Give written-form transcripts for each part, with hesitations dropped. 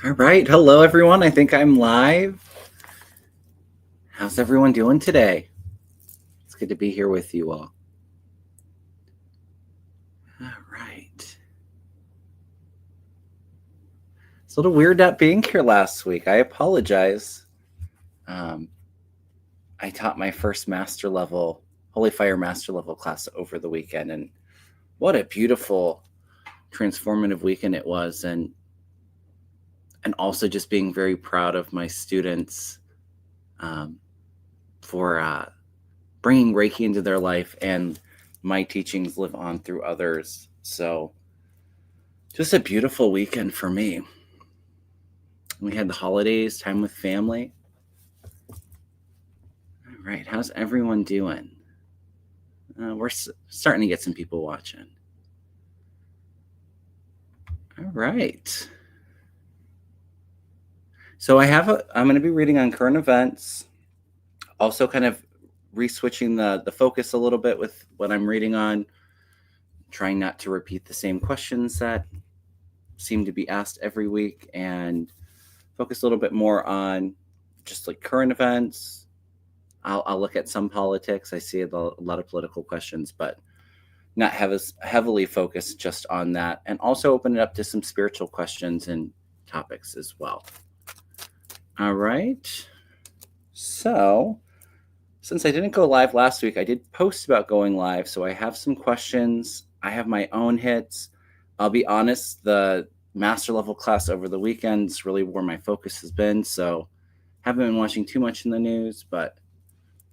All right. Hello, everyone. I think I'm live. How's everyone doing today? It's good to be here with you all. All right. It's a little weird not being here last week. I apologize. I taught my first master level, Holy Fire master level class over the weekend, and what a beautiful, transformative weekend it was. And also just being very proud of my students for bringing Reiki into their life, and my teachings live on through others. So just a beautiful weekend for me. We had the holidays, time with family. All right, how's everyone doing? We're starting to get some people watching. All right. So I'm going to be reading on current events, also kind of re-switching the focus a little bit with what I'm reading on, trying not to repeat the same questions that seem to be asked every week, and focus a little bit more on just like current events. I'll look at some politics. I see a lot of political questions, but not have as heavily focused just on that, and also open it up to some spiritual questions and topics as well. All right. So since I didn't go live last week, I did post about going live. So I have some questions. I have my own hits. I'll be honest, the master level class over the weekend is really where my focus has been. So haven't been watching too much in the news, but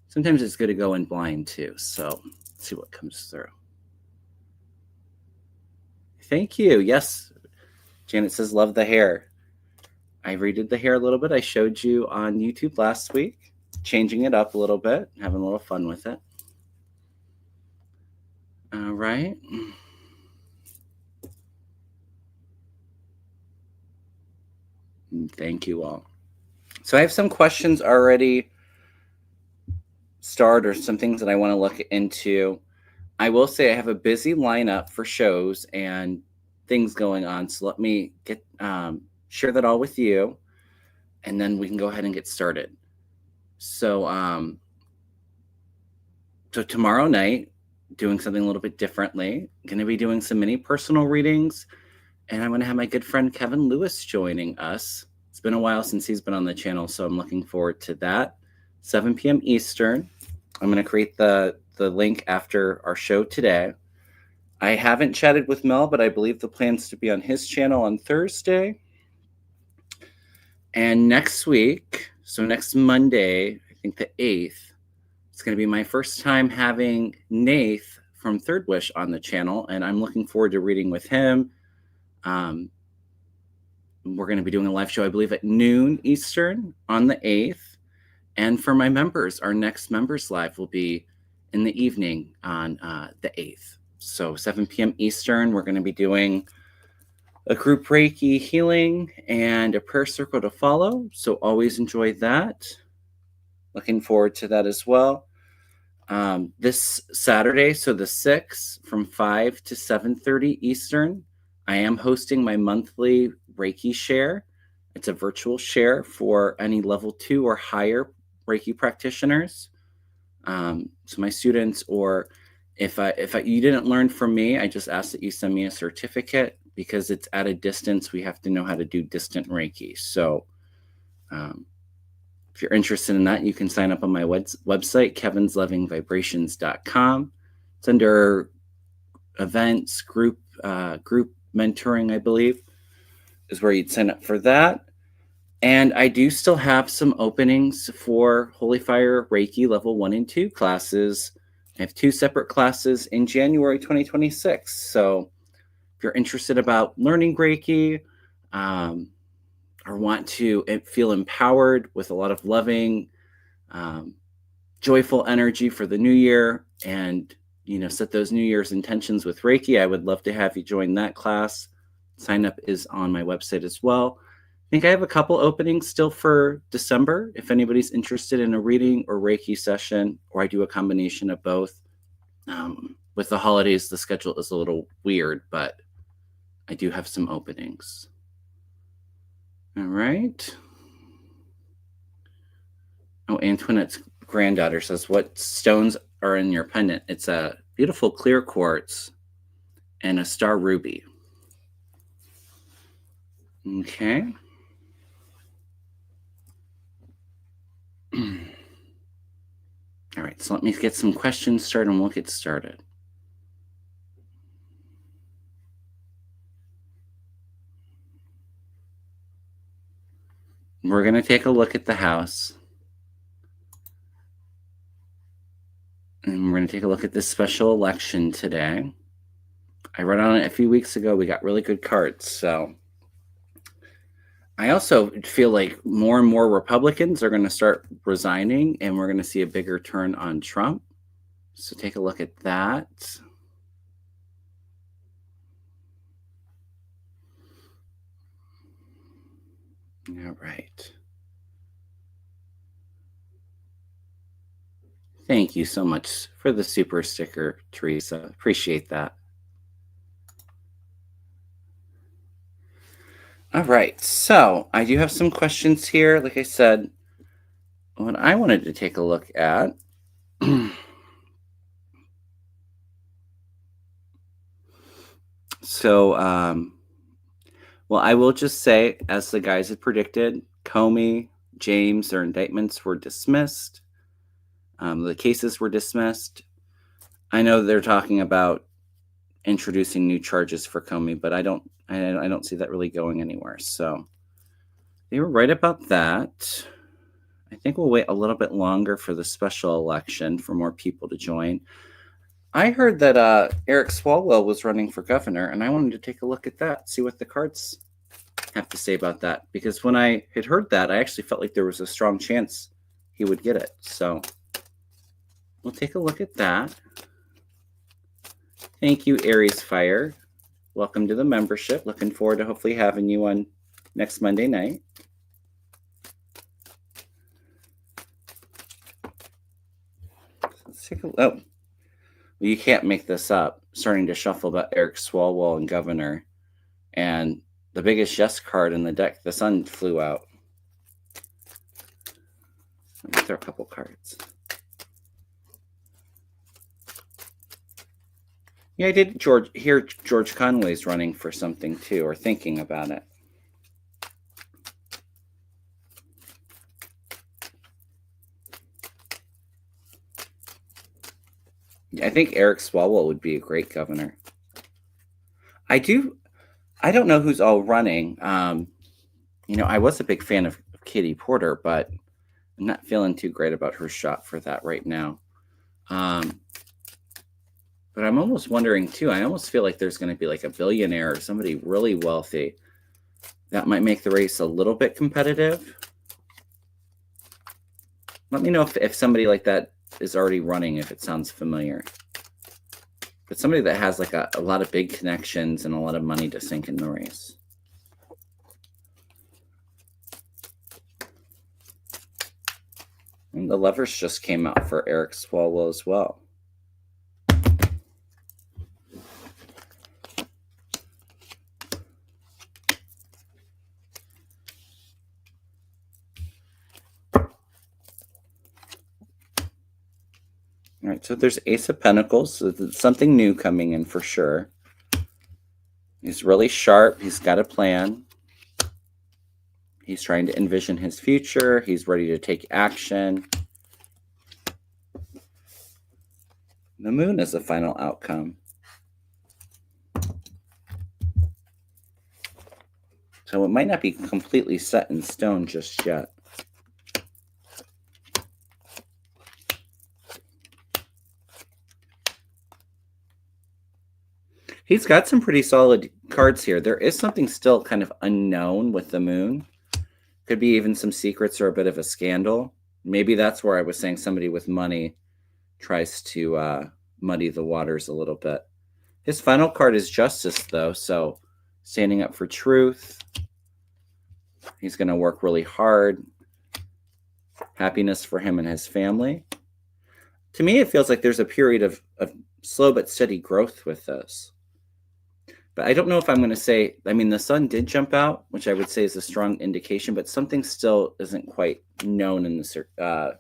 sometimes it's good to go in blind too. So let's see what comes through. Thank you. Yes. Janet says, love the hair. I redid the hair a little bit. I showed you on YouTube last week, changing it up a little bit, having a little fun with it. All right. Thank you all. So I have some questions already started, or some things that I want to look into. I will say I have a busy lineup for shows and things going on. So let me get share that all with you, and then we can go ahead and get started. So tomorrow night, doing something a little bit differently. Going to be doing some mini personal readings, and I'm going to have my good friend Kevin Lewis joining us. It's been a while since he's been on the channel, so I'm looking forward to that. 7 p.m. Eastern. I'm going to create the link after our show today. I haven't chatted with Mel, but I believe the plan's to be on his channel on Thursday. And next week, so next Monday, I think the 8th, it's going to be my first time having Nath from Third Wish on the channel, and I'm looking forward to reading with him. We're going to be doing a live show, I believe, at noon Eastern on the 8th. And for my members, our next members live will be in the evening on the 8th. So 7 p.m. Eastern, we're going to be doing a group Reiki healing and a prayer circle to follow. So always enjoy that. Looking forward to that as well. This Saturday, so the 6th, from 5 to 7:30 Eastern, I am hosting my monthly Reiki share. It's a virtual share for any level 2 or higher Reiki practitioners. So my students, or if you didn't learn from me, I just ask that you send me a certificate, because it's at a distance. We have to know how to do distant Reiki. So if you're interested in that, you can sign up on my website, kevinlovingvibrations.com. It's under events, group mentoring, I believe, is where you'd sign up for that. And I do still have some openings for Holy Fire Reiki Level 1 and 2 classes. I have 2 separate classes in January 2026. So if you're interested about learning Reiki, or want to feel empowered with a lot of loving, joyful energy for the new year, and set those New Year's intentions with Reiki, I would love to have you join that class. Sign up is on my website as well. I think I have a couple openings still for December, if anybody's interested in a reading or Reiki session, or I do a combination of both. With the holidays, the schedule is a little weird, but I do have some openings. All right. Oh, Antoinette's granddaughter says, what stones are in your pendant? It's a beautiful clear quartz and a star ruby. Okay. All right, so let me get some questions started and we'll get started. We're going to take a look at the house. And we're going to take a look at this special election today. I read on it a few weeks ago. We got really good cards. So I also feel like more and more Republicans are going to start resigning, and we're going to see a bigger turn on Trump. So take a look at that. All right. Thank you so much for the super sticker, Teresa. Appreciate that. All right. So I do have some questions here. Like I said, what I wanted to take a look at. So, well, I will just say, as the guys had predicted, Comey, James, their indictments were dismissed. The cases were dismissed. I know they're talking about introducing new charges for Comey, but I don't see that really going anywhere. So they were right about that. I think we'll wait a little bit longer for the special election for more people to join. I heard that Eric Swalwell was running for governor, and I wanted to take a look at that, see what the cards have to say about that. Because when I had heard that, I actually felt like there was a strong chance he would get it. So we'll take a look at that. Thank you, Aries Fire. Welcome to the membership. Looking forward to hopefully having you on next Monday night. Let's take a look. Oh, well, you can't make this up. Starting to shuffle about Eric Swalwell and governor. And the biggest yes card in the deck, the sun flew out. Let me throw a couple cards. Yeah, I did hear George Conway's running for something too, or thinking about it. I think Eric Swalwell would be a great governor. I don't know who's all running. I was a big fan of Katie Porter, but I'm not feeling too great about her shot for that right now. But I'm almost wondering too, I almost feel like there's going to be like a billionaire or somebody really wealthy that might make the race a little bit competitive. Let me know if somebody like that is already running, if it sounds familiar. But somebody that has like a lot of big connections and a lot of money to sink in the race. And the Lovers just came out for Eric Swalwell as well. All right, so there's Ace of Pentacles, so there's something new coming in for sure. He's really sharp. He's got a plan. He's trying to envision his future. He's ready to take action. The Moon is the final outcome. So it might not be completely set in stone just yet. He's got some pretty solid cards here. There is something still kind of unknown with the Moon. Could be even some secrets or a bit of a scandal. Maybe that's where I was saying somebody with money tries to muddy the waters a little bit. His final card is Justice, though, so standing up for truth. He's going to work really hard. Happiness for him and his family. To me, it feels like there's a period of slow but steady growth with this. But I don't know if I'm going to say, I mean, the sun did jump out, which I would say is a strong indication, but something still isn't quite known in the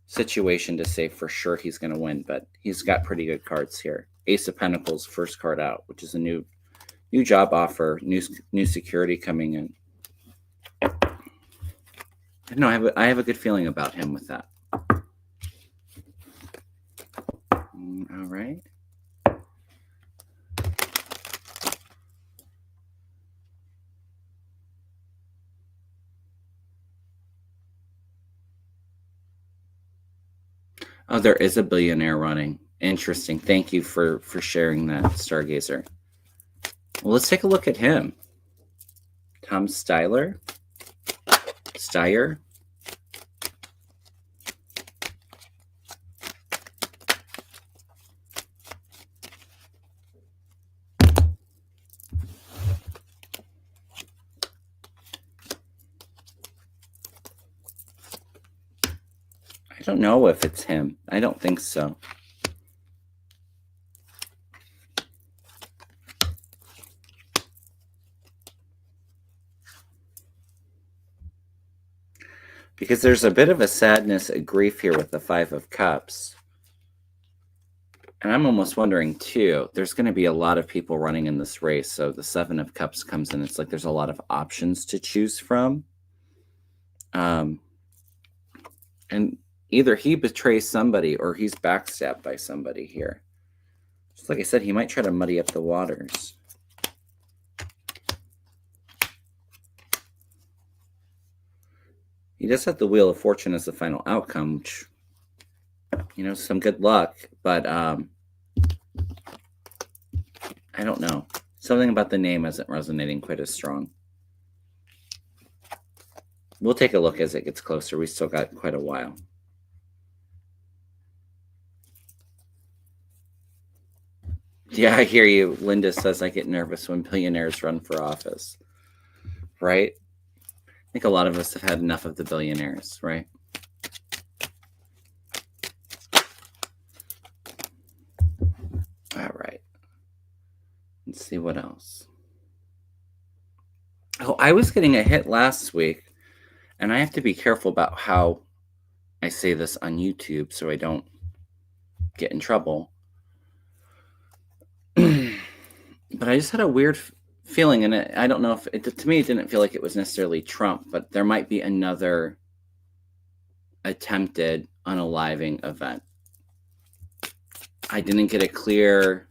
situation to say for sure he's going to win. But he's got pretty good cards here. Ace of Pentacles, first card out, which is a new job offer, new security coming in. No, I have a good feeling about him with that. All right. Oh, there is a billionaire running. Interesting. Thank you for sharing that, Stargazer. Well, let's take a look at him. Tom Steyer. I don't know if it's him. I don't think so. Because there's a bit of a sadness, a grief here with the Five of Cups. And I'm almost wondering, too, there's going to be a lot of people running in this race. So the Seven of Cups comes in. It's like there's a lot of options to choose from. And either he betrays somebody or he's backstabbed by somebody here. Just like I said, he might try to muddy up the waters. He does have the Wheel of Fortune as the final outcome, which, you know, some good luck, but I don't know. Something about the name isn't resonating quite as strong. We'll take a look as it gets closer. We still got quite a while. Yeah, I hear you. Linda says I get nervous when billionaires run for office. Right? I think a lot of us have had enough of the billionaires, right? All right. Let's see what else. Oh, I was getting a hit last week, and I have to be careful about how I say this on YouTube so I don't get in trouble. But I just had a weird feeling, and I don't know if to me it didn't feel like it was necessarily Trump, but there might be another attempted unaliving event. I didn't get a clear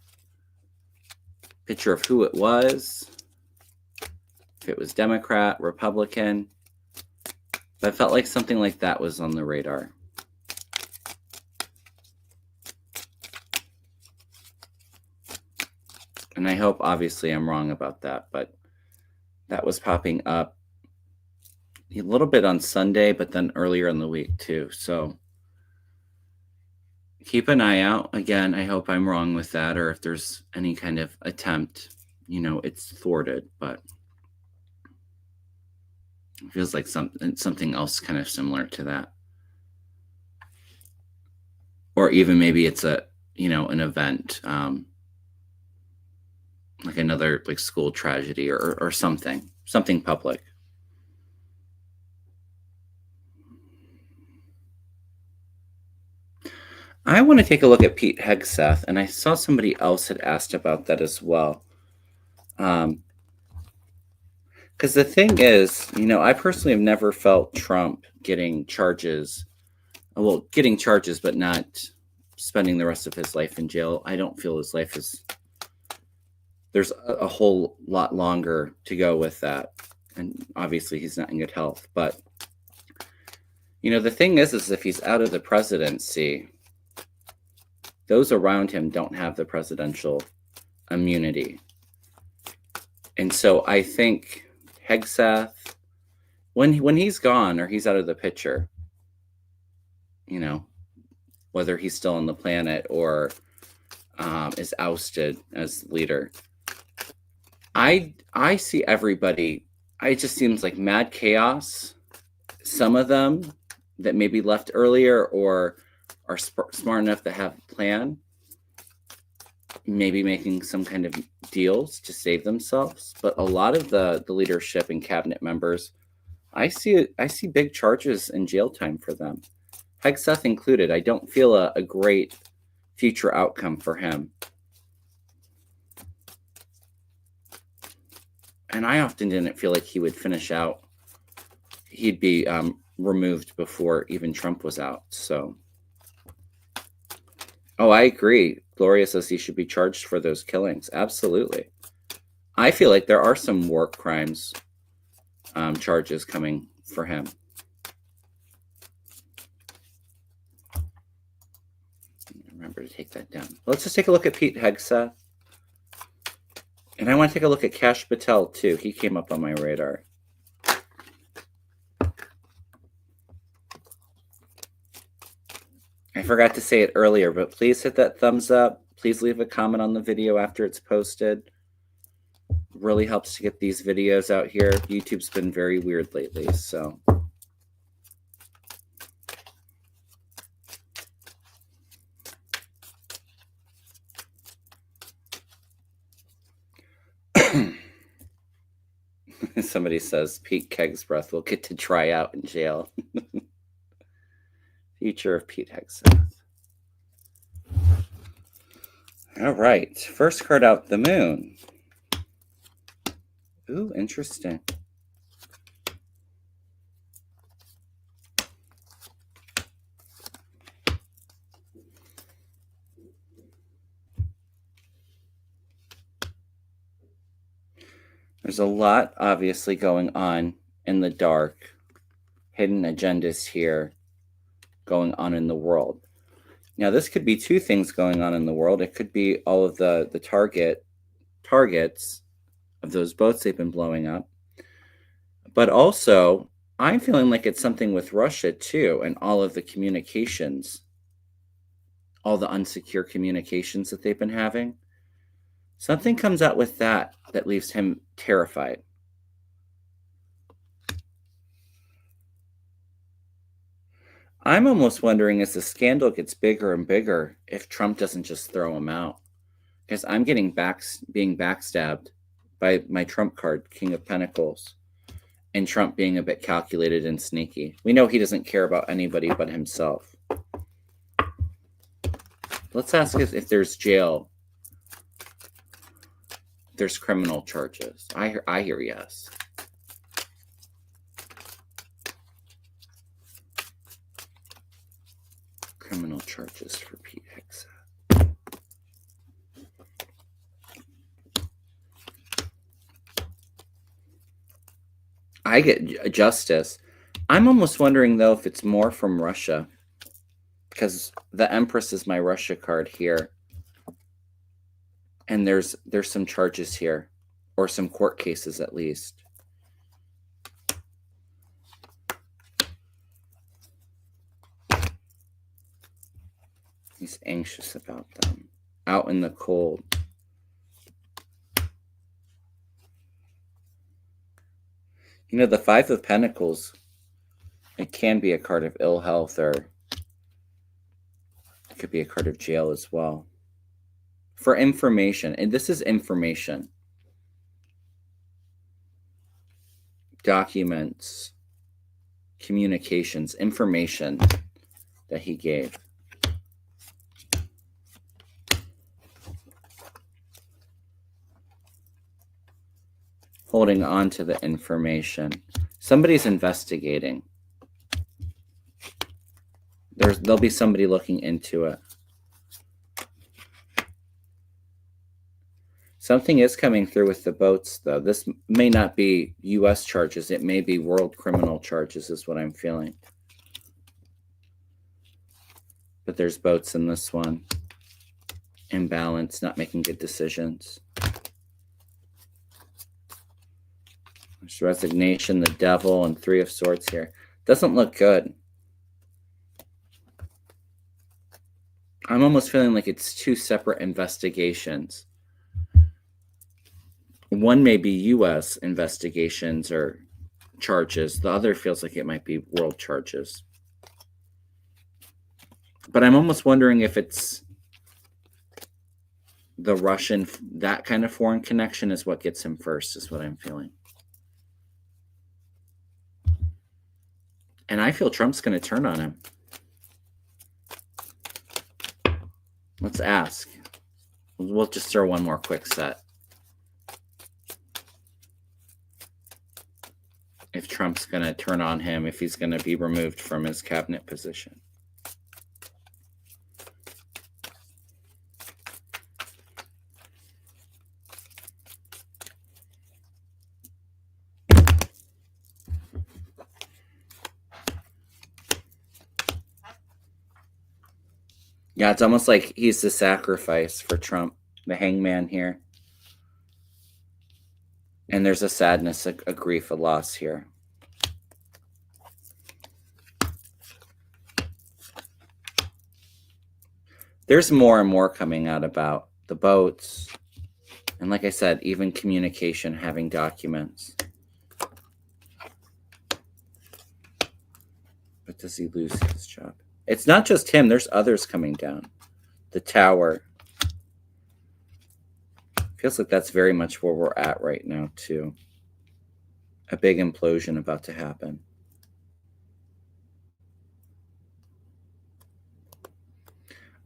picture of who it was, if it was Democrat, Republican, but I felt like something like that was on the radar. And I hope, obviously, I'm wrong about that, but that was popping up a little bit on Sunday, but then earlier in the week, too. So keep an eye out. Again, I hope I'm wrong with that, or if there's any kind of attempt, you know, it's thwarted, but it feels like something else kind of similar to that. Or even maybe it's an event, like another like school tragedy or something public. I want to take a look at Pete Hegseth, and I saw somebody else had asked about that as well. Because the thing is, I personally have never felt Trump getting charges, but not spending the rest of his life in jail. I don't feel his life is... There's a whole lot longer to go with that. And obviously he's not in good health. But, the thing is if he's out of the presidency, those around him don't have the presidential immunity. And so I think Hegseth, when he's gone or he's out of the picture, whether he's still on the planet or is ousted as leader, I see everybody, it just seems like mad chaos. Some of them that maybe left earlier or are smart enough to have a plan maybe making some kind of deals to save themselves. But a lot of the leadership and cabinet members, I see big charges and jail time for them. Hegseth included. I don't feel a great future outcome for him. And I often didn't feel like he would finish out. He'd be removed before even Trump was out. So, oh, I agree. Gloria says he should be charged for those killings. Absolutely. I feel like there are some war crimes charges coming for him. Remember to take that down. Let's just take a look at Pete Hegseth. And I want to take a look at Kash Patel, too. He came up on my radar. I forgot to say it earlier, but please hit that thumbs up. Please leave a comment on the video after it's posted. Really helps to get these videos out here. YouTube's been very weird lately, so. Somebody says Pete Kegsbreath will get to try out in jail. Future of Pete Hegseth. All right, first card out, the moon. Ooh, interesting. There's a lot, obviously, going on in the dark. Hidden agendas here going on in the world. Now, this could be two things going on in the world. It could be all of the targets of those boats they've been blowing up. But also, I'm feeling like it's something with Russia, too, and all of the communications, all the unsecure communications that they've been having. Something comes out with that leaves him terrified. I'm almost wondering, as the scandal gets bigger and bigger, if Trump doesn't just throw him out. Because I'm getting being backstabbed by my Trump card, King of Pentacles, and Trump being a bit calculated and sneaky. We know he doesn't care about anybody but himself. Let's ask if there's jail. There's criminal charges. I hear yes. Criminal charges for Pete Hegseth. I get justice. I'm almost wondering, though, if it's more from Russia, because the Empress is my Russia card here. And there's some charges here, or some court cases at least. He's anxious about them. Out in the cold. You know, the Five of Pentacles, it can be a card of ill health, or it could be a card of jail as well. For information, and this is information. Documents, communications, information that he gave. Holding on to the information. Somebody's investigating. There'll be somebody looking into it. Something is coming through with the boats, though. This may not be U.S. charges. It may be world criminal charges is what I'm feeling. But there's boats in this one. Imbalance, not making good decisions. There's resignation, the devil, and Three of Swords here. Doesn't look good. I'm almost feeling like it's two separate investigations. One may be U.S. investigations or charges. The other feels like it might be world charges. But I'm almost wondering if it's the Russian, that kind of foreign connection is what gets him first, is what I'm feeling. And I feel Trump's going to turn on him. Let's ask. We'll just throw one more quick set. If Trump's going to turn on him, if he's going to be removed from his cabinet position. Yeah, it's almost like he's the sacrifice for Trump, the hangman here. And there's a sadness, a grief, a loss here. There's more and more coming out about the boats. And like I said, even communication, having documents. But does he lose his job? It's not just him. There's others coming down. The tower. Feels like that's very much where we're at right now, too. A big implosion about to happen.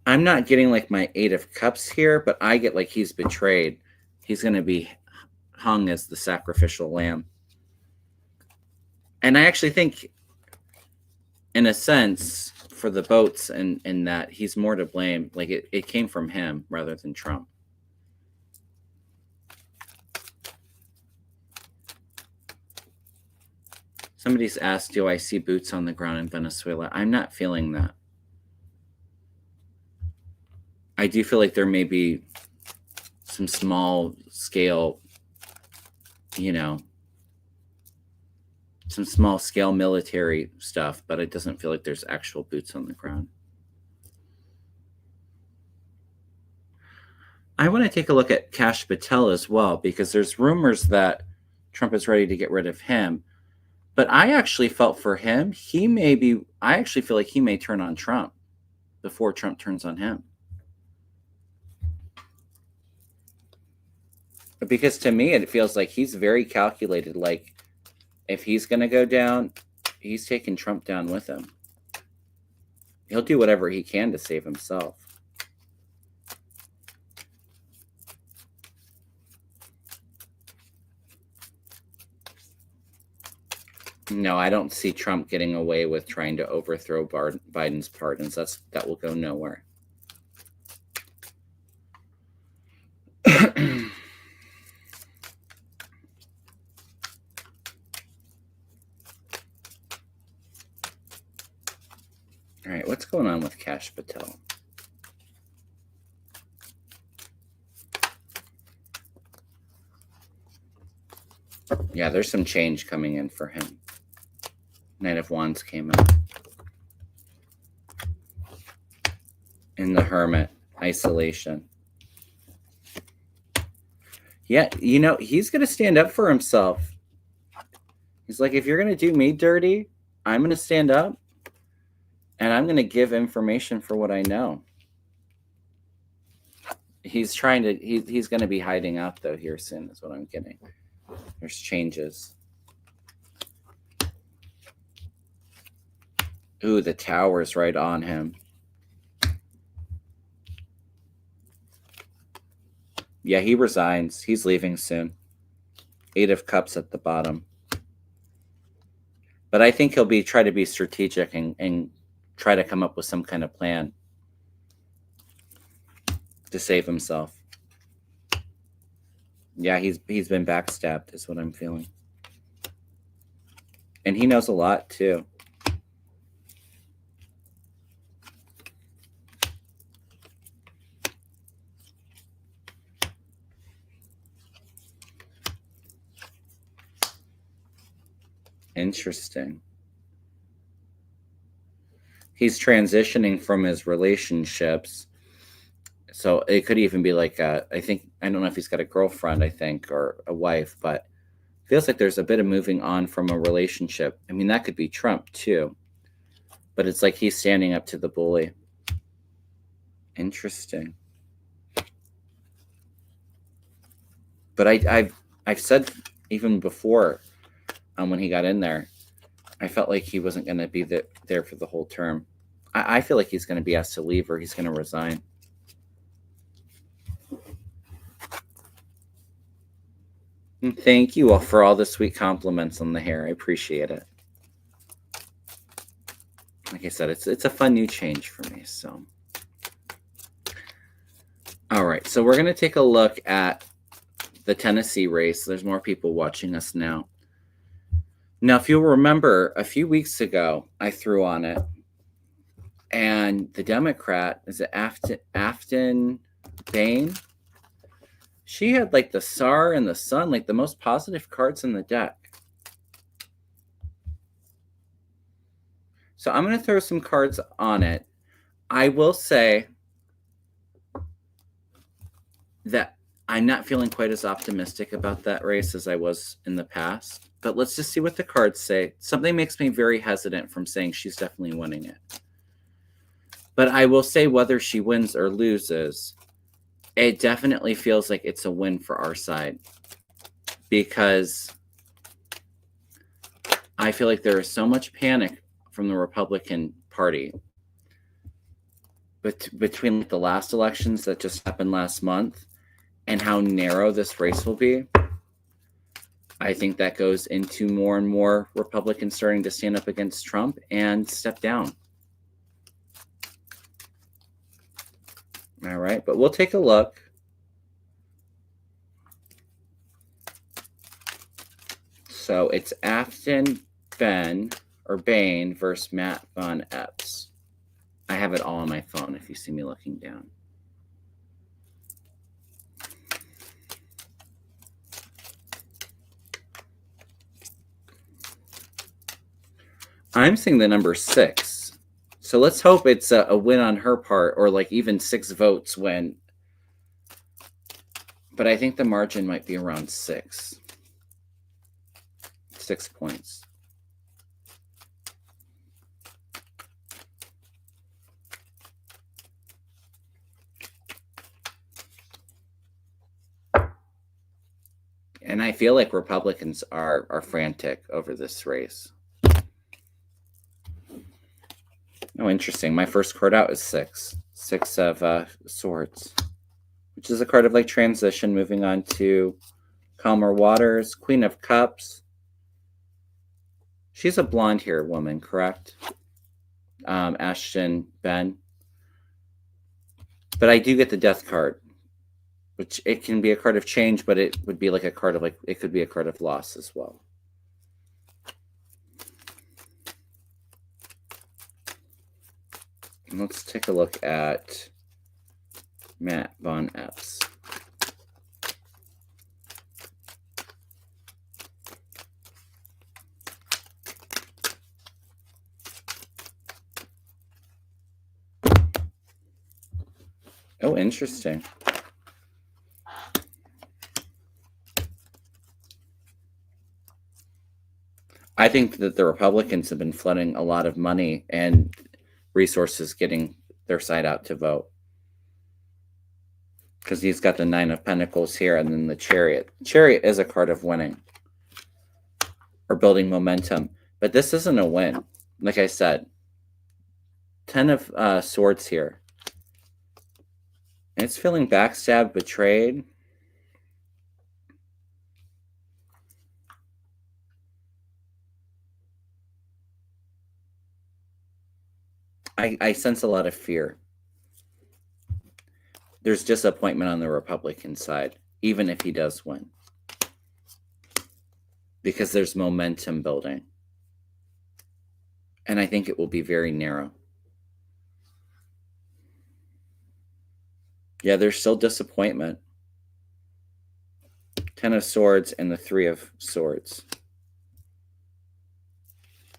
I'm not getting like my 8 of Cups here, but I get like he's betrayed. He's going to be hung as the sacrificial lamb. And I actually think, in a sense, for the boats and that he's more to blame. Like it came from him rather than Trump. Somebody's asked, do I see boots on the ground in Venezuela? I'm not feeling that. I do feel like there may be some small scale, some small scale military stuff, but it doesn't feel like there's actual boots on the ground. I want to take a look at Kash Patel as well, because there's rumors that Trump is ready to get rid of him. But I actually felt for him, I actually feel like he may turn on Trump before Trump turns on him. Because to me, it feels like he's very calculated. Like, if he's going to go down, he's taking Trump down with him. He'll do whatever he can to save himself. No, I don't see Trump getting away with trying to overthrow Biden's pardons. That will go nowhere. All right, what's going on with Kash Patel? Yeah, there's some change coming in for him. Knight of Wands came out. And the Hermit, isolation. Yeah, he's going to stand up for himself. He's like, if you're going to do me dirty, I'm going to stand up. And I'm going to give information for what I know. He's going to be hiding out, though, here soon, is what I'm getting. There's changes. Ooh, the tower's right on him. Yeah, he resigns. He's leaving soon. 8 of Cups at the bottom. But I think he'll try to be strategic and try to come up with some kind of plan to save himself. Yeah, he's been backstabbed, is what I'm feeling. And he knows a lot, too. Interesting. He's transitioning from his relationships. So it could even be like I don't know if he's got a girlfriend, or a wife, but it feels like there's a bit of moving on from a relationship. I mean, that could be Trump too. But it's like he's standing up to the bully. Interesting. But I've said even before, when he got in there, I felt like he wasn't going to be there for the whole term. I feel like he's going to be asked to leave or he's going to resign. And thank you all for all the sweet compliments on the hair. I appreciate it. Like I said, it's a fun new change for me. So, all right. So we're going to take a look at the Tennessee race. There's more people watching us now. Now, if you'll remember, a few weeks ago, I threw on it. And the Democrat, is it Afton Bain? She had like the Tsar and the Sun, like the most positive cards in the deck. So I'm going to throw some cards on it. I will say that I'm not feeling quite as optimistic about that race as I was in the past. But let's just see what the cards say. Something makes me very hesitant from saying she's definitely winning it. But I will say whether she wins or loses, it definitely feels like it's a win for our side. Because I feel like there is so much panic from the Republican Party. But between the last elections that just happened last month and how narrow this race will be, I think that goes into more and more Republicans starting to stand up against Trump and step down. All right, but we'll take a look. So it's Afton Bain versus Matt Von Epps. I have it all on my phone if you see me looking down. I'm seeing the number 6. So let's hope it's a win on her part, or like even 6 votes win. But I think the margin might be around 6. 6 points. And I feel like Republicans are frantic over this race. Oh, interesting. My first card out is 6. 6 of Swords, which is a card of like transition, moving on to calmer waters. Queen of Cups. She's a blonde hair woman, correct? Ashton Ben. But I do get the Death card, which it can be a card of change, but it would be like a card of like, it could be a card of loss as well. And let's take a look at Matt Von Epps. Oh, interesting. I think that the Republicans have been flooding a lot of money and resources getting their side out to vote. Because he's got the 9 of Pentacles here and then the Chariot. Chariot is a card of winning or building momentum. But this isn't a win. Like I said, 10 of Swords here. And it's feeling backstabbed, betrayed. I sense a lot of fear. There's disappointment on the Republican side, even if he does win. Because there's momentum building. And I think it will be very narrow. Yeah, there's still disappointment. 10 of Swords and the 3 of Swords.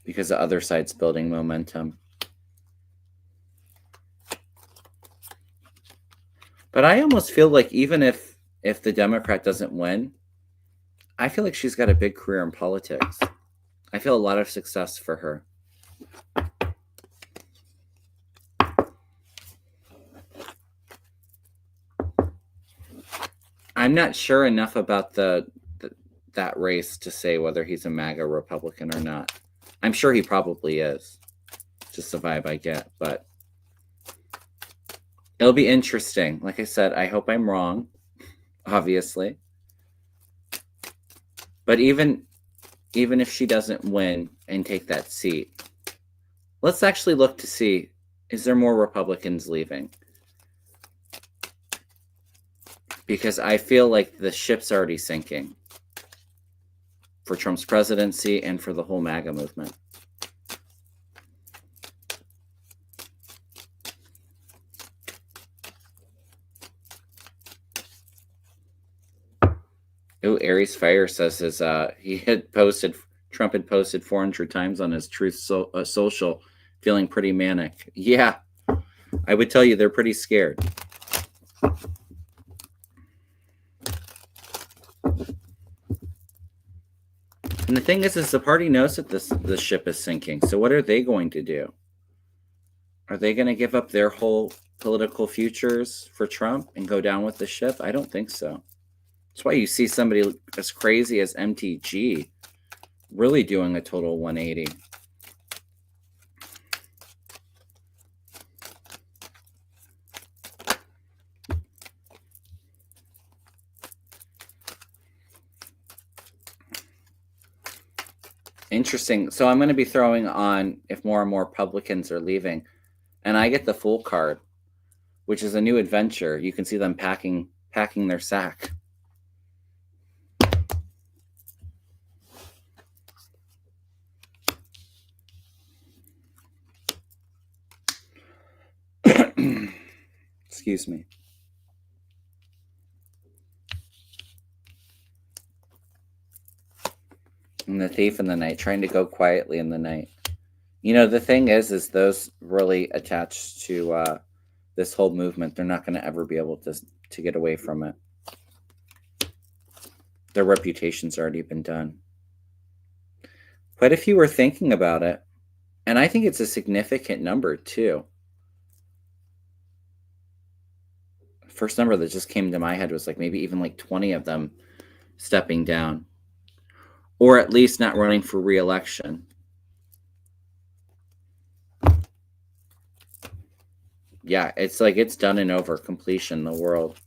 Because the other side's building momentum. But I almost feel like even if the Democrat doesn't win, I feel like she's got a big career in politics. I feel a lot of success for her. I'm not sure enough about that race to say whether he's a MAGA Republican or not. I'm sure he probably is. Just the vibe I get, but it'll be interesting. Like I said, I hope I'm wrong, obviously. But even if she doesn't win and take that seat, let's actually look to see, is there more Republicans leaving? Because I feel like the ship's already sinking for Trump's presidency and for the whole MAGA movement. Oh, Aries Fire says Trump had posted 400 times on his Truth Social, feeling pretty manic. Yeah, I would tell you they're pretty scared. And the thing is the party knows that the ship is sinking. So what are they going to do? Are they going to give up their whole political futures for Trump and go down with the ship? I don't think so. That's why you see somebody as crazy as MTG really doing a total 180. Interesting. So I'm going to be throwing on if more and more Republicans are leaving, and I get the Fool card, which is a new adventure. You can see them packing their sack. Excuse me. And the Thief in the Night, trying to go quietly in the night. You know, the thing is those really attached to this whole movement, they're not going to ever be able to get away from it. Their reputation's already been done. Quite a few were thinking about it, and I think it's a significant number too. First number that just came to my head was like maybe even like 20 of them stepping down, or at least not running for re-election. Yeah, it's like it's done and over, completion, the world.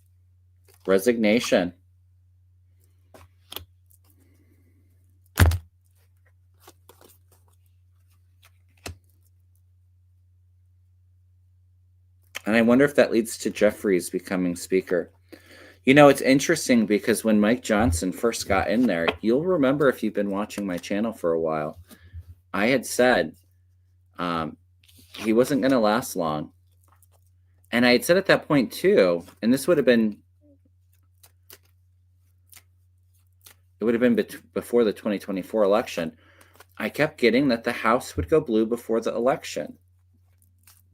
Resignation. And I wonder if that leads to Jeffries becoming speaker. You know, it's interesting because when Mike Johnson first got in there, you'll remember if you've been watching my channel for a while, I had said he wasn't going to last long. And I had said at that point too, and this would have been, before the 2024 election, I kept getting that the House would go blue before the election.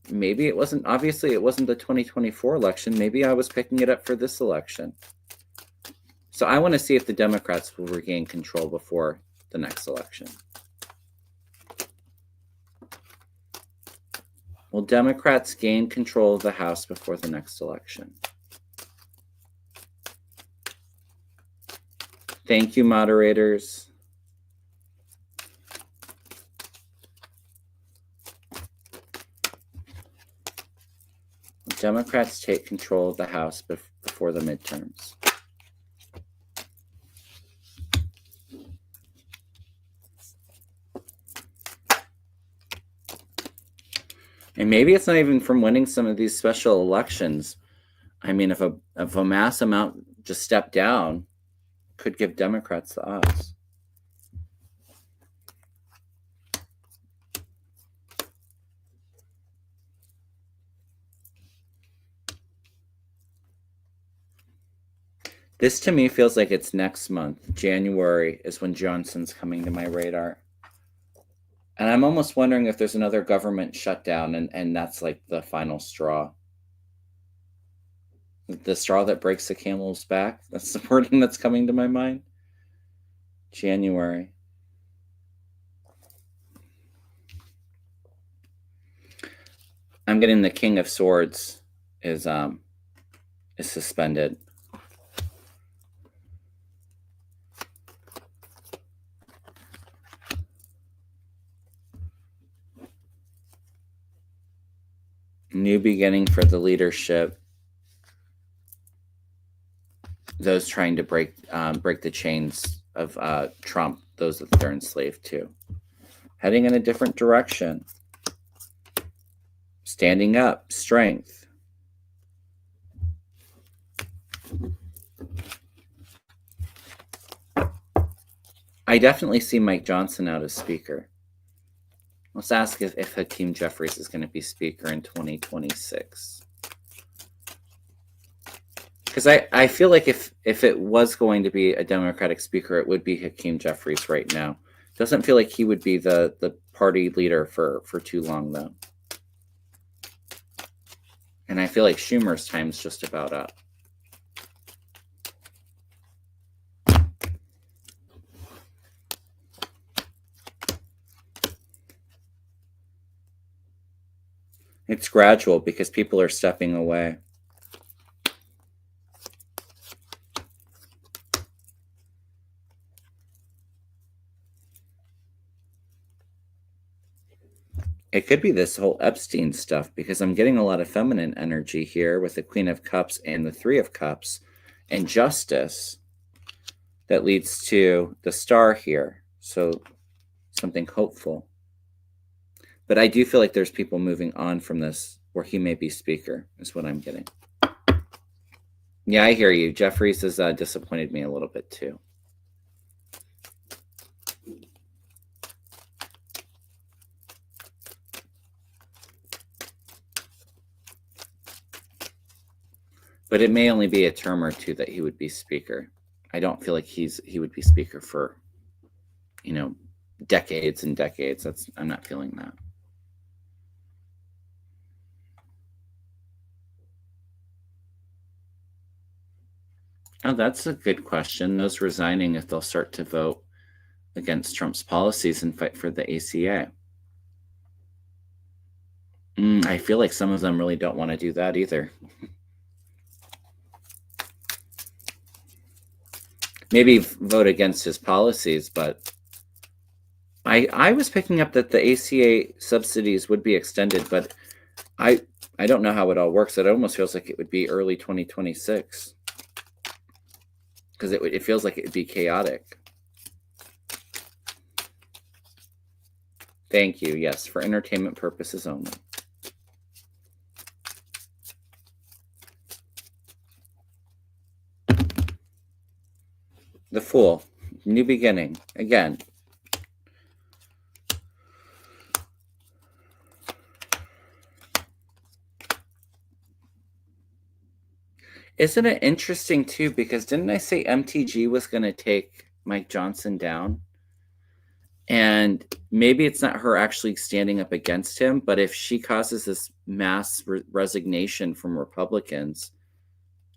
Maybe it wasn't, obviously it wasn't the 2024 election. Maybe I was picking it up for this election. So I want to see if the Democrats will regain control before the next election. Will Democrats gain control of the House before the next election? Thank you, moderators. Democrats take control of the House before the midterms. And maybe it's not even from winning some of these special elections. I mean, if a mass amount just stepped down, could give Democrats the odds. This to me feels like it's next month. January is when Johnson's coming to my radar. And I'm almost wondering if there's another government shutdown and that's like the final straw. The straw that breaks the camel's back. That's the wording that's coming to my mind. January. I'm getting the King of Swords is suspended. New beginning for the leadership. Those trying to break the chains of Trump, those that they're enslaved to. Heading in a different direction. Standing up, strength. I definitely see Mike Johnson out as speaker. Let's ask if Hakeem Jeffries is going to be speaker in 2026. Because I feel like if it was going to be a Democratic speaker, it would be Hakeem Jeffries right now. Doesn't feel like he would be the party leader for too long, though. And I feel like Schumer's time's just about up. It's gradual because people are stepping away. It could be this whole Epstein stuff because I'm getting a lot of feminine energy here with the Queen of Cups and the Three of Cups and Justice that leads to the Star here. So something hopeful. But I do feel like there's people moving on from this where he may be speaker is what I'm getting. Yeah, I hear you. Jeffries has disappointed me a little bit too. But it may only be a term or two that he would be speaker. I don't feel like he would be speaker for, decades and decades. I'm not feeling that. Oh, that's a good question. Those resigning, if they'll start to vote against Trump's policies and fight for the ACA. I feel like some of them really don't want to do that either. Maybe vote against his policies, but I was picking up that the ACA subsidies would be extended, but I don't know how it all works. It almost feels like it would be early 2026 because it feels like it would be chaotic. Thank you. Yes, for entertainment purposes only. The Fool, new beginning, again. Isn't it interesting, too, because didn't I say MTG was going to take Mike Johnson down? And maybe it's not her actually standing up against him, but if she causes this mass resignation from Republicans,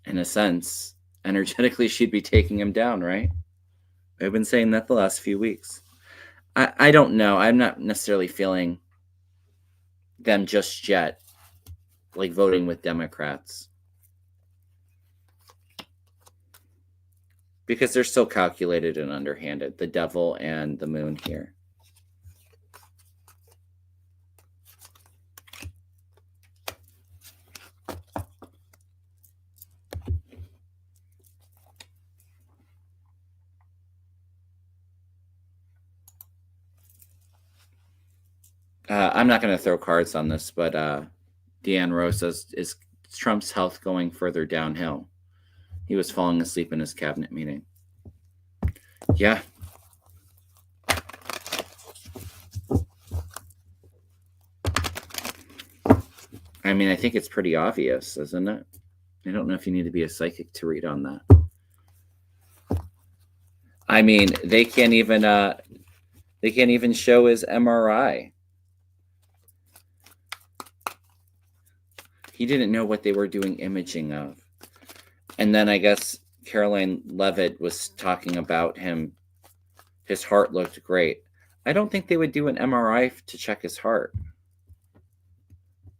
in a sense, energetically, she'd be taking him down, right? I've been saying that the last few weeks. I don't know. I'm not necessarily feeling them just yet, like voting with Democrats. Because they're so calculated and underhanded, the devil and the moon here. I'm not going to throw cards on this, but Deanne Rose says, is Trump's health going further downhill? He was falling asleep in his cabinet meeting. Yeah. I mean, I think it's pretty obvious, isn't it? I don't know if you need to be a psychic to read on that. I mean, they can't even show his MRI. He didn't know what they were doing imaging of. And then I guess Caroline Levitt was talking about him. His heart looked great. I don't think they would do an MRI to check his heart.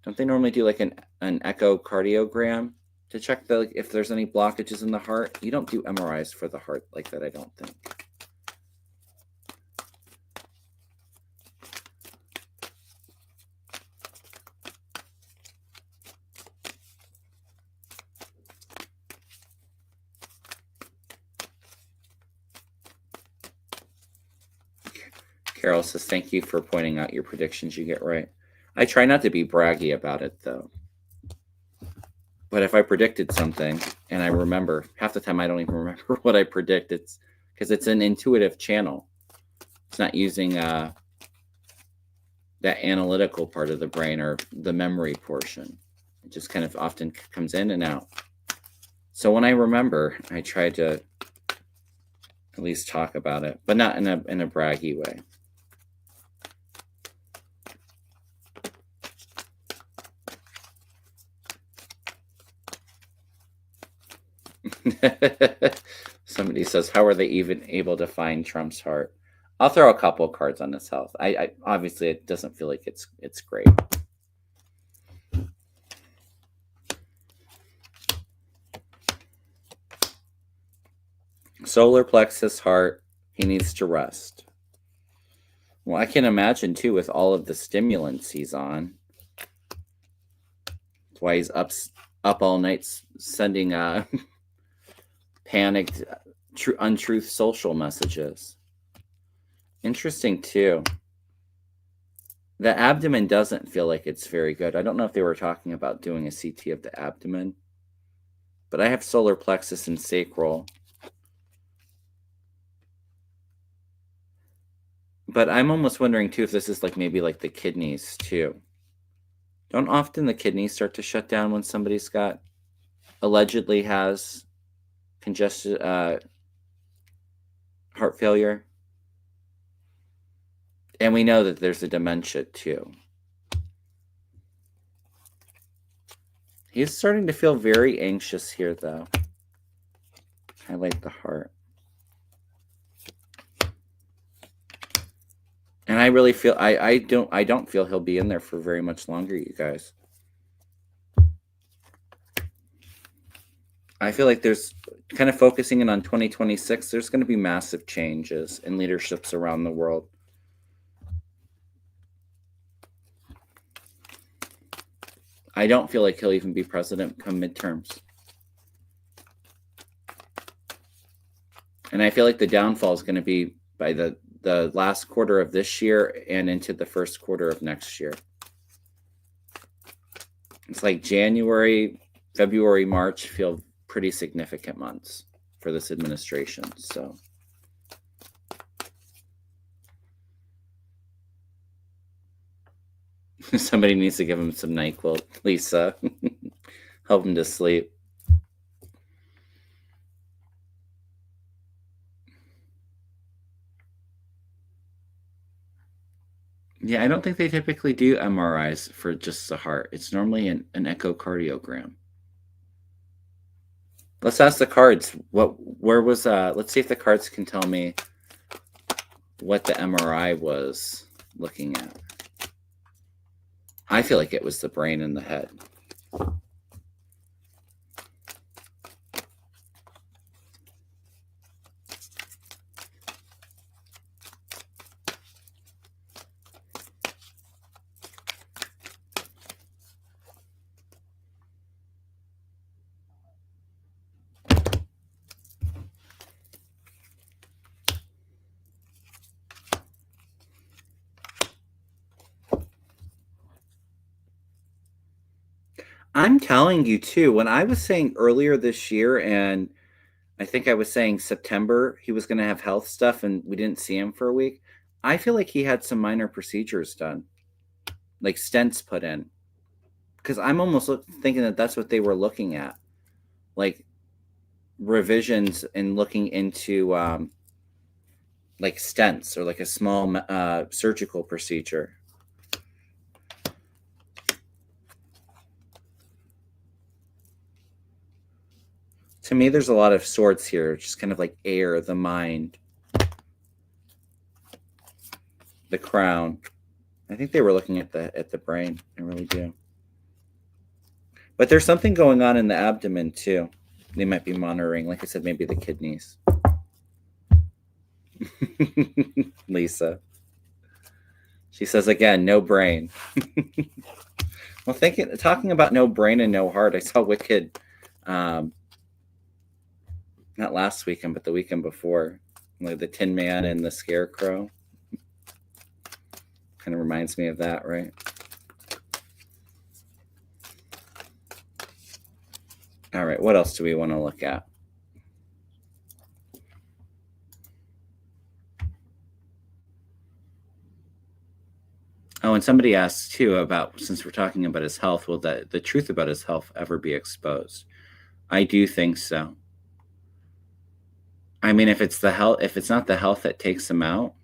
Don't they normally do like an echocardiogram to check if there's any blockages in the heart? You don't do MRIs for the heart like that, I don't think. Carol says, thank you for pointing out your predictions you get right. I try not to be braggy about it, though. But if I predicted something and I remember, half the time I don't even remember what I predict. It's because it's an intuitive channel. It's not using that analytical part of the brain or the memory portion. It just kind of often comes in and out. So when I remember, I try to at least talk about it, but not in a braggy way. Somebody says, how are they even able to find Trump's heart? I'll throw a couple of cards on his health. I obviously it doesn't feel like it's great. Solar plexus heart, he needs to rest. Well, I can imagine too with all of the stimulants he's on. That's why he's up all night sending panicked untruth social messages. Interesting too. The abdomen doesn't feel like it's very good. I don't know if they were talking about doing a CT of the abdomen, but I have solar plexus and sacral. But I'm almost wondering too if this is like maybe like the kidneys too. Don't often the kidneys start to shut down when somebody's got allegedly has congested heart failure? And we know that there's a dementia too. He's starting to feel very anxious here though. Highlight the heart. And I really feel I don't feel he'll be in there for very much longer, you guys. I feel like there's kind of focusing in on 2026, there's going to be massive changes in leaderships around the world. I don't feel like he'll even be president come midterms. And I feel like the downfall is going to be by the last quarter of this year and into the first quarter of next year. It's like January, February, March feel pretty significant months for this administration. So somebody needs to give him some NyQuil, Lisa. Help him to sleep. Yeah, I don't think they typically do MRIs for just the heart. It's normally an echocardiogram. Let's ask the cards. Let's see if the cards can tell me what the MRI was looking at. I feel like it was the brain and the head. I'm telling you too, when I was saying earlier this year, and I think I was saying September, he was going to have health stuff and we didn't see him for a week. I feel like he had some minor procedures done, like stents put in. Because I'm almost thinking that that's what they were looking at, like revisions and looking into like stents or like a small surgical procedure. To me, there's a lot of swords here, just kind of like air, the mind, the crown. I think they were looking at the brain. I really do. But there's something going on in the abdomen too. They might be monitoring, like I said, maybe the kidneys. Lisa. She says again, no brain. Well, talking about no brain and no heart, I saw Wicked, not last weekend, but the weekend before, like the Tin Man and the Scarecrow. Kind of reminds me of that, right? All right, what else do we want to look at? Oh, and somebody asked too about, since we're talking about his health, will the truth about his health ever be exposed? I do think so. I mean, if it's not the health that takes him out,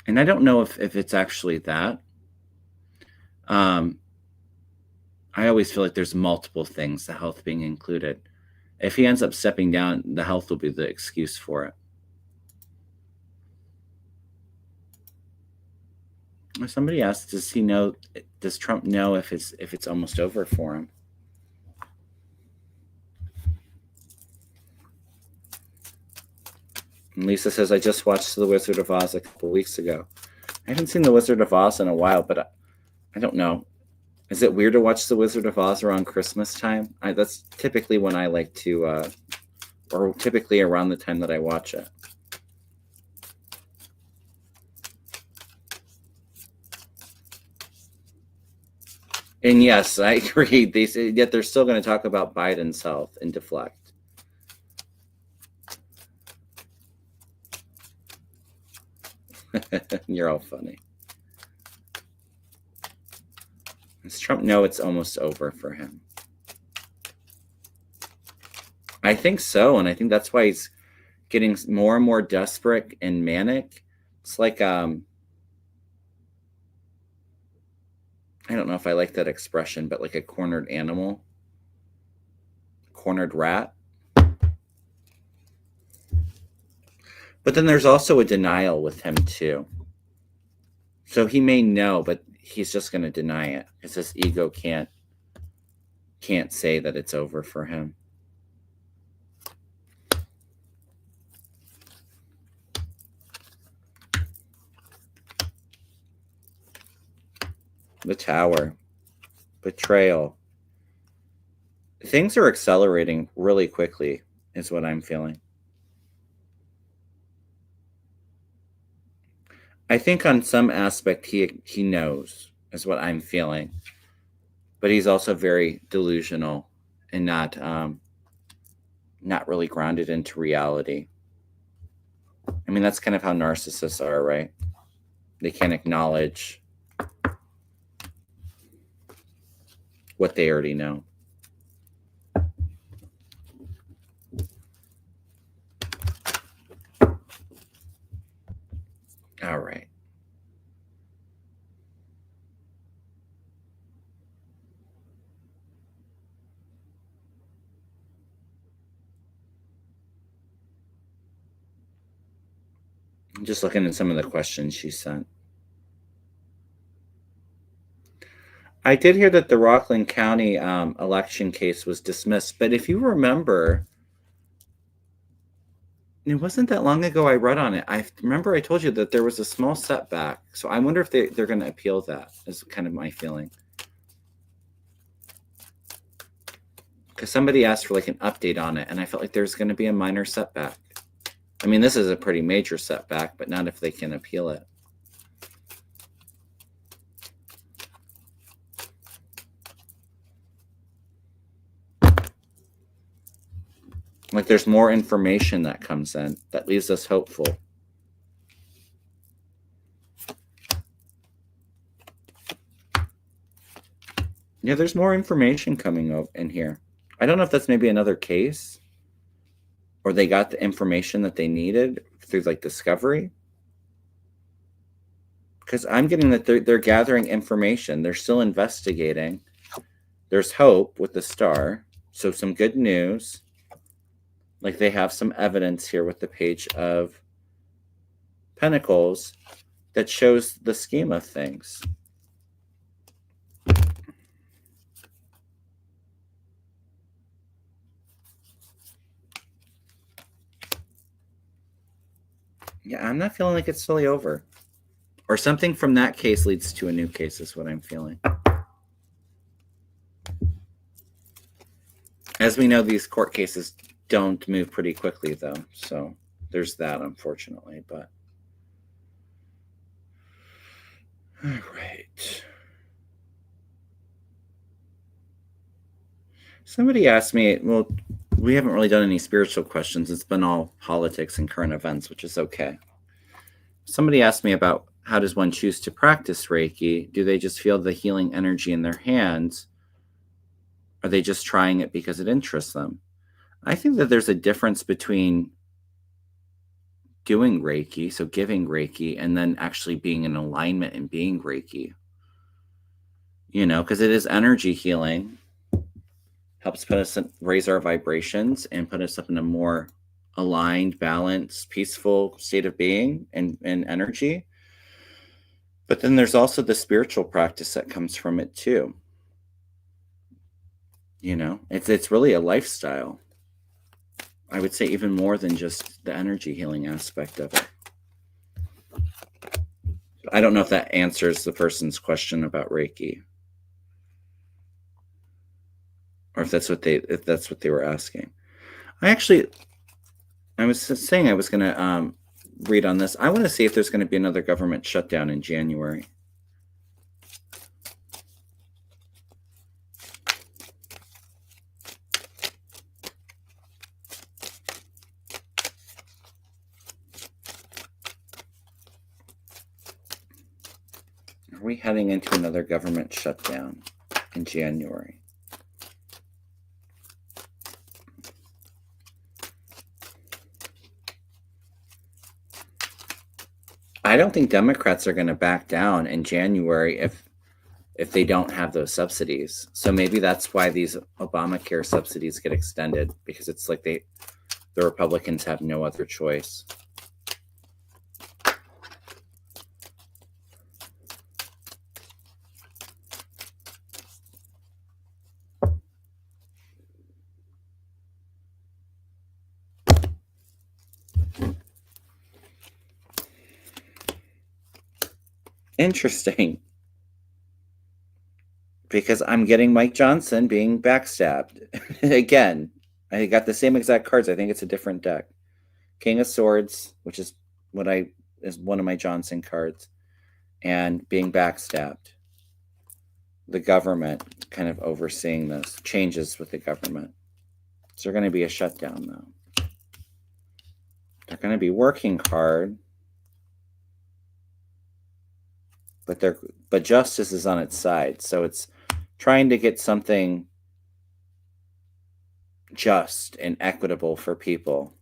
and I don't know if it's actually that. I always feel like there's multiple things, the health being included. If he ends up stepping down, the health will be the excuse for it. Somebody asked, does Trump know if it's almost over for him? And Lisa says, I just watched The Wizard of Oz a couple weeks ago. I haven't seen The Wizard of Oz in a while, but I don't know. Is it weird to watch The Wizard of Oz around Christmas time? That's typically when I like to, or typically around the time that I watch it. And yes, I agree. Yet they're still going to talk about Biden's health and deflect. You're all funny. Does Trump know it's almost over for him? I think so, and I think that's why he's getting more and more desperate and manic. It's like, I don't know if I like that expression, but like a cornered animal, cornered rat. But then there's also a denial with him too. So he may know, but he's just going to deny it because his ego can't say that it's over for him. The Tower. Betrayal. Things are accelerating really quickly, is what I'm feeling. I think on some aspect he knows, is what I'm feeling. But he's also very delusional and not really grounded into reality. I mean, that's kind of how narcissists are, right? They can't acknowledge what they already know. All right. I'm just looking at some of the questions she sent. I did hear that the Rockland County election case was dismissed, but if you remember, it wasn't that long ago I read on it. I remember I told you that there was a small setback. So I wonder if they're going to appeal that, is kind of my feeling. Because somebody asked for like an update on it, and I felt like there's going to be a minor setback. I mean, this is a pretty major setback, but not if they can appeal it. Like there's more information that comes in that leaves us hopeful. Yeah, there's more information coming in here. I don't know if that's maybe another case, or they got the information that they needed through like discovery. Because I'm getting that they're gathering information. They're still investigating. There's hope with the star. So some good news. Like they have some evidence here with the Page of Pentacles that shows the scheme of things. Yeah, I'm not feeling like it's fully over. Or something from that case leads to a new case is what I'm feeling. As we know, these court cases don't move pretty quickly, though. So there's that, unfortunately. But All right. Somebody asked me, well, we haven't really done any spiritual questions. It's been all politics and current events, which is okay. Somebody asked me about how does one choose to practice Reiki? Do they just feel the healing energy in their hands? Are they just trying it because it interests them? I think that there's a difference between doing Reiki, so giving Reiki, and then actually being in alignment and being Reiki. You know, because it is energy healing, helps put us raise our vibrations and put us up in a more aligned, balanced, peaceful state of being and energy. But then there's also the spiritual practice that comes from it too. You know, it's really a lifestyle. I would say even more than just the energy healing aspect of it. I don't know if that answers the person's question about Reiki, or if that's what they were asking. I was saying I was going to read on this. I want to see if there's going to be another government shutdown in January. Are we heading into another government shutdown in January? I don't think Democrats are going to back down in January if they don't have those subsidies. So maybe that's why these Obamacare subsidies get extended, because it's like the Republicans have no other choice. Interesting. Because I'm getting Mike Johnson being backstabbed. Again, I got the same exact cards. I think it's a different deck. King of Swords, which is is one of my Johnson cards, and being backstabbed. The government kind of overseeing this. Changes with the government. So they're going to be a shutdown, though. They're going to be working hard. But justice is on its side. So it's trying to get something just and equitable for people.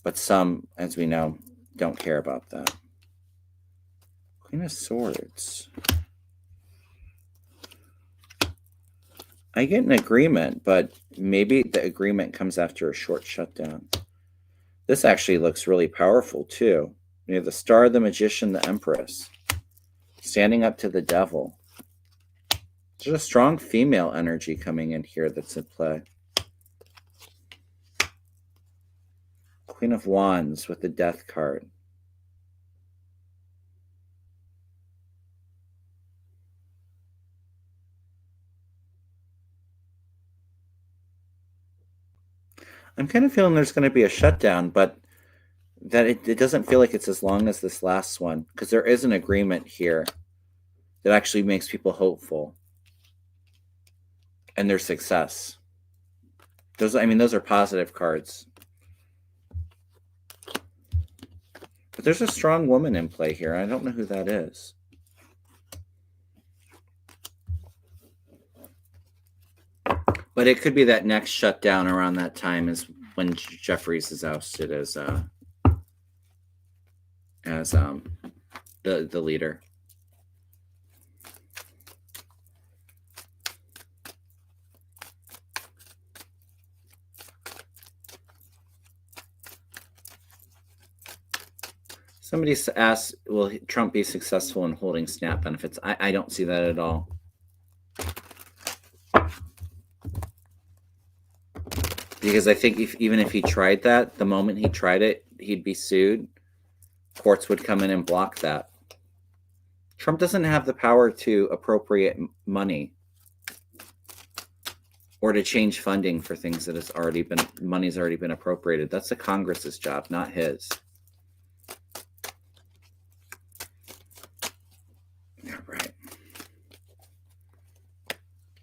But some, as we know, don't care about that. Queen of Swords. I get an agreement, but maybe the agreement comes after a short shutdown. This actually looks really powerful, too. We have the Star, the Magician, the Empress. Standing up to the Devil. There's a strong female energy coming in here that's at play. Queen of Wands with the Death card. I'm kind of feeling there's going to be a shutdown, but that it doesn't feel like it's as long as this last one, because there is an agreement here that actually makes people hopeful and their success. Those are positive cards. But there's a strong woman in play here. I don't know who that is. But it could be that next shutdown around that time is when Jeffries is ousted as the leader. Somebody asked, will Trump be successful in holding SNAP benefits? I don't see that at all. Because I think even if he tried that, the moment he tried it, he'd be sued. Courts would come in and block that. Trump doesn't have the power to appropriate money or to change funding for things that money's already been appropriated. That's the Congress's job, not his.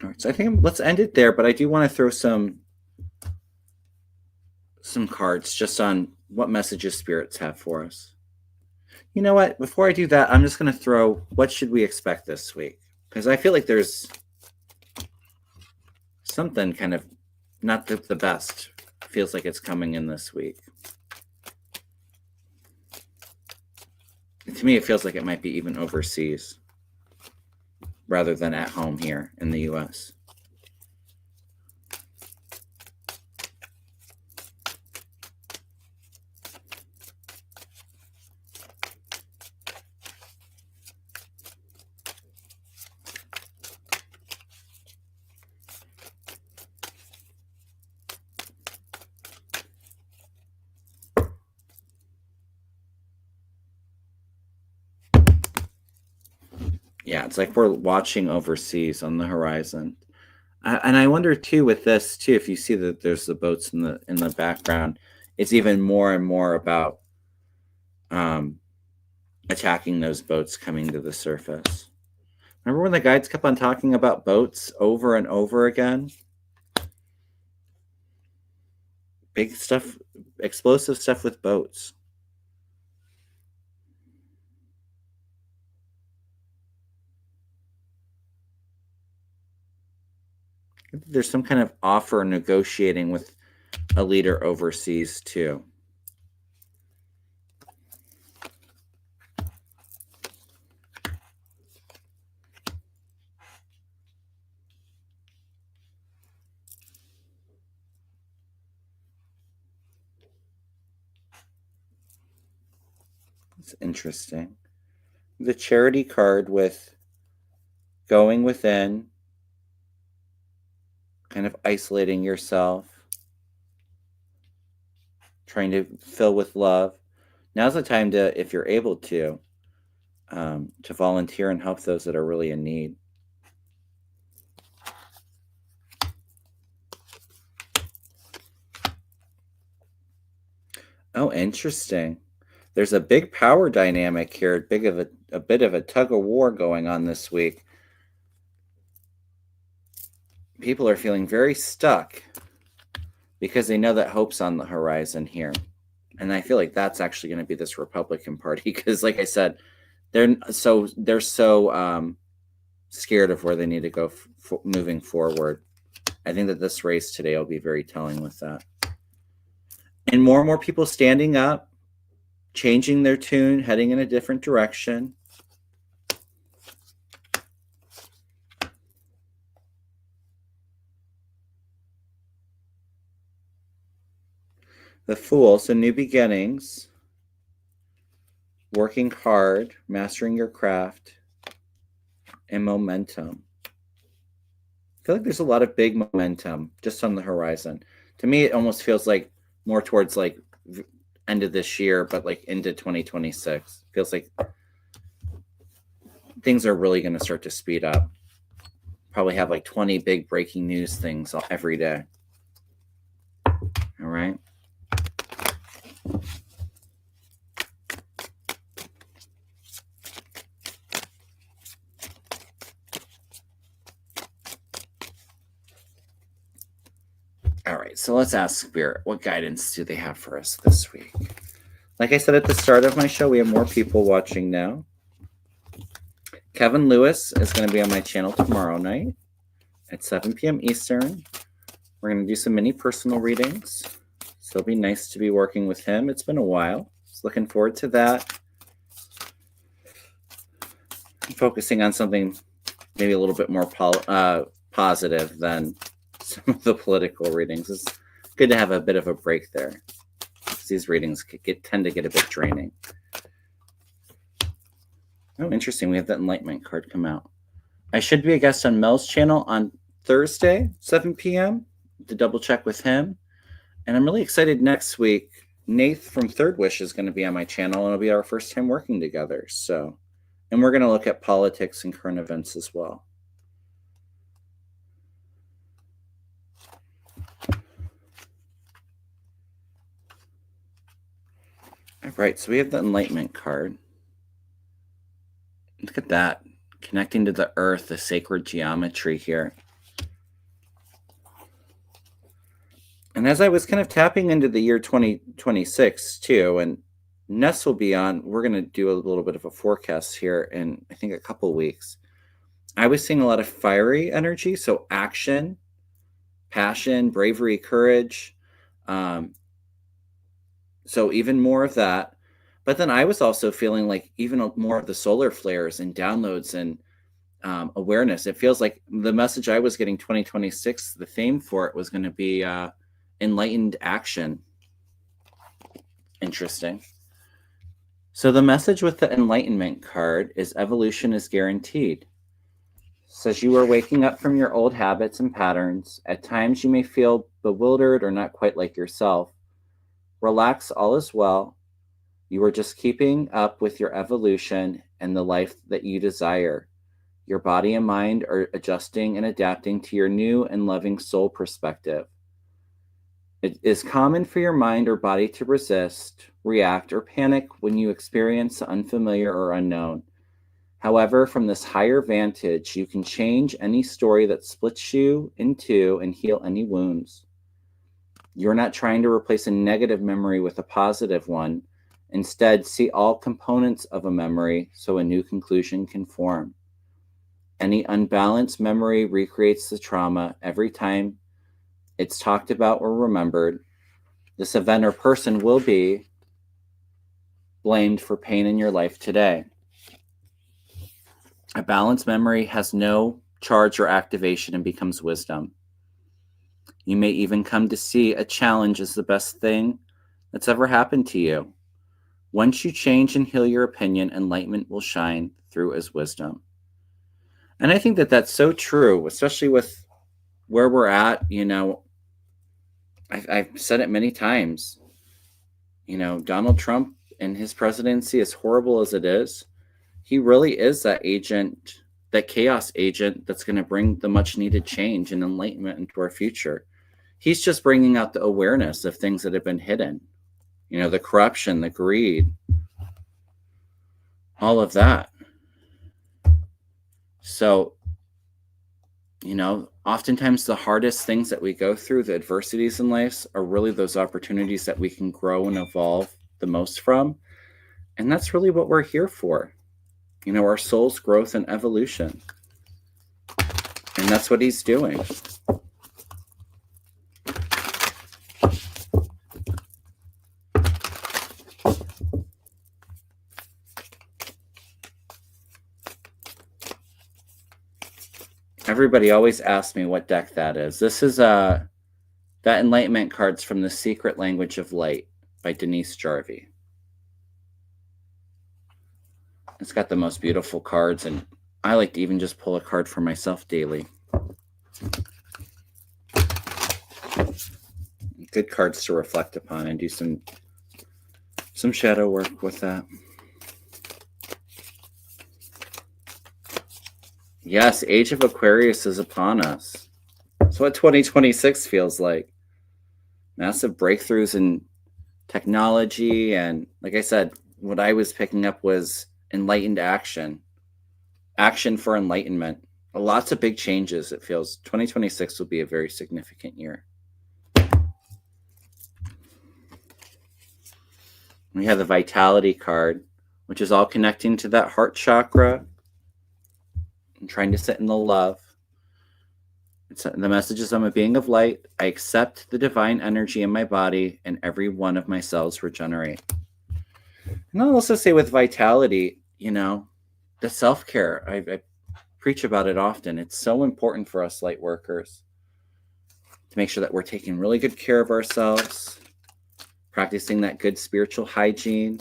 All right, so I think let's end it there, but I do want to throw some cards just on what messages spirits have for us. You know what? Before I do that, I'm just going to throw what should we expect this week? Because I feel like there's something kind of not the best. Feels like it's coming in this week. To me, it feels like it might be even overseas rather than at home here in the US. Yeah, it's like we're watching overseas on the horizon. And I wonder too with this too, if you see that there's the boats in the background, it's even more and more about attacking those boats coming to the surface. Remember when the guides kept on talking about boats over and over again? Big stuff, explosive stuff with boats. There's some kind of offer negotiating with a leader overseas too. It's interesting. The charity card with going within, kind of isolating yourself, trying to fill with love. Now's the time to, if you're able to volunteer and help those that are really in need. Oh, interesting. There's a big power dynamic here, a bit of a tug of war going on this week. People are feeling very stuck because they know that hope's on the horizon here. And I feel like that's actually going to be this Republican Party because, like I said, they're so scared of where they need to go moving forward. I think that this race today will be very telling with that. And more people standing up, changing their tune, heading in a different direction. The Fool, so new beginnings, working hard, mastering your craft, and momentum. I feel like there's a lot of big momentum just on the horizon. To me, it almost feels like more towards like end of this year, but like into 2026. Feels like things are really going to start to speed up. Probably have like 20 big breaking news things every day. All right. All right, so let's ask Spirit, what guidance do they have for us this week? Like I said at the start of my show, we have more people watching now. Kevin Lewis is going to be on my channel tomorrow night at 7 p.m. Eastern. We're going to do some mini personal readings. So it'll be nice to be working with him. It's been a while. Just looking forward to that. I'm focusing on something maybe a little bit more positive than some of the political readings. It's good to have a bit of a break there. These readings tend to get a bit draining. Oh, interesting. We have that Enlightenment card come out. I should be a guest on Mel's channel on Thursday, 7 p.m. to double check with him. And I'm really excited next week. Nath from Third Wish is going to be on my channel, and it'll be our first time working together. And we're going to look at politics and current events as well. All right, so we have the Enlightenment card. Look at that, connecting to the earth, the sacred geometry here. And as I was kind of tapping into the year 2026 too, and Ness will be on, we're going to do a little bit of a forecast here in, I think, a couple weeks. I was seeing a lot of fiery energy, so action, passion, bravery, courage. Um, so even more of that. But then I was also feeling like even more of the solar flares and downloads and awareness. It feels like the message I was getting 2026, the theme for it was going to be enlightened action. Interesting. So the message with the enlightenment card is evolution is guaranteed. Says you are waking up from your old habits and patterns. At times you may feel bewildered or not quite like yourself. Relax, all is well. You are just keeping up with your evolution and the life that you desire. Your body and mind are adjusting and adapting to your new and loving soul perspective. It is common for your mind or body to resist, react, or panic when you experience the unfamiliar or unknown. However, from this higher vantage, you can change any story that splits you in two and heal any wounds. You're not trying to replace a negative memory with a positive one. Instead, see all components of a memory so a new conclusion can form. Any unbalanced memory recreates the trauma every time it's talked about or remembered. This event or person will be blamed for pain in your life today. A balanced memory has no charge or activation and becomes wisdom. You may even come to see a challenge as the best thing that's ever happened to you. Once you change and heal your opinion, enlightenment will shine through as wisdom. And I think that that's so true, especially with where we're at. I've said it many times. Donald Trump and his presidency, as horrible as it is, he really is that agent, that chaos agent that's going to bring the much needed change and enlightenment into our future. He's just bringing out the awareness of things that have been hidden. The corruption, the greed, all of that. So, oftentimes the hardest things that we go through, the adversities in life, are really those opportunities that we can grow and evolve the most from. And that's really what we're here for. Our soul's growth and evolution. And that's what he's doing. Everybody always asks me what deck that is. This is that enlightenment card's from The Secret Language of Light by Denise Jarvie. It's got the most beautiful cards, and I like to even just pull a card for myself daily. Good cards to reflect upon and do some shadow work with that. Yes, Age of Aquarius is upon us. That's what 2026 feels like. Massive breakthroughs in technology, and like I said, what I was picking up was enlightened action for enlightenment. Lots of big changes. It feels 2026 will be a very significant year. We have the Vitality card, which is all connecting to that heart chakra and trying to sit in the love. The message is, I'm a being of light. I accept the divine energy in my body, and every one of my cells regenerate. And I'll also say with Vitality, the self-care, I preach about it often. It's so important for us light workers to make sure that we're taking really good care of ourselves, practicing that good spiritual hygiene.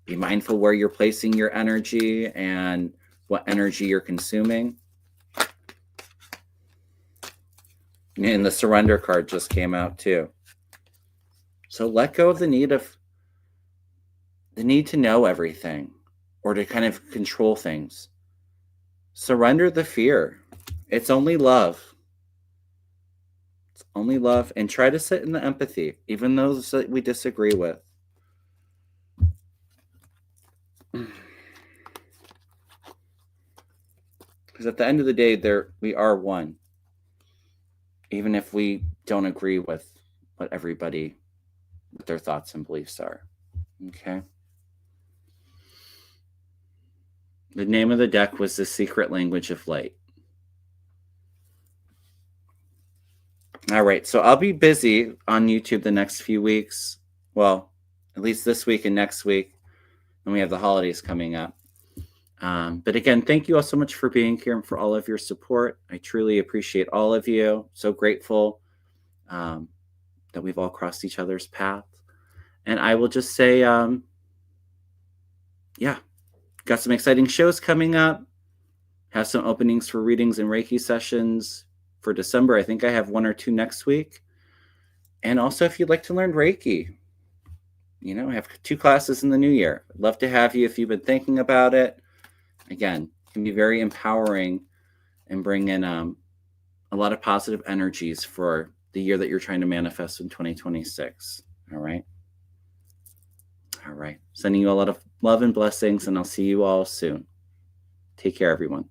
Be mindful where you're placing your energy and what energy you're consuming. And the Surrender card just came out too. So let go of the need to know everything or to kind of control things. Surrender the fear. It's only love. It's only love. And try to sit in the empathy, even those that we disagree with. Because at the end of the day, we are one. Even if we don't agree with what their thoughts and beliefs are. Okay. The name of the deck was The Secret Language of Light. All right. So I'll be busy on YouTube the next few weeks. Well, at least this week and next week. And we have the holidays coming up. But again, thank you all so much for being here and for all of your support. I truly appreciate all of you. So grateful that we've all crossed each other's path. And I will just say, yeah, got some exciting shows coming up. Have some openings for readings and Reiki sessions for December. I think I have 1 or 2 next week. And also, if you'd like to learn Reiki, I have 2 classes in the new year. I'd love to have you if you've been thinking about it. Again, it can be very empowering and bring in a lot of positive energies for the year that you're trying to manifest in 2026. All right. All right. Sending you a lot of love and blessings, and I'll see you all soon. Take care, everyone.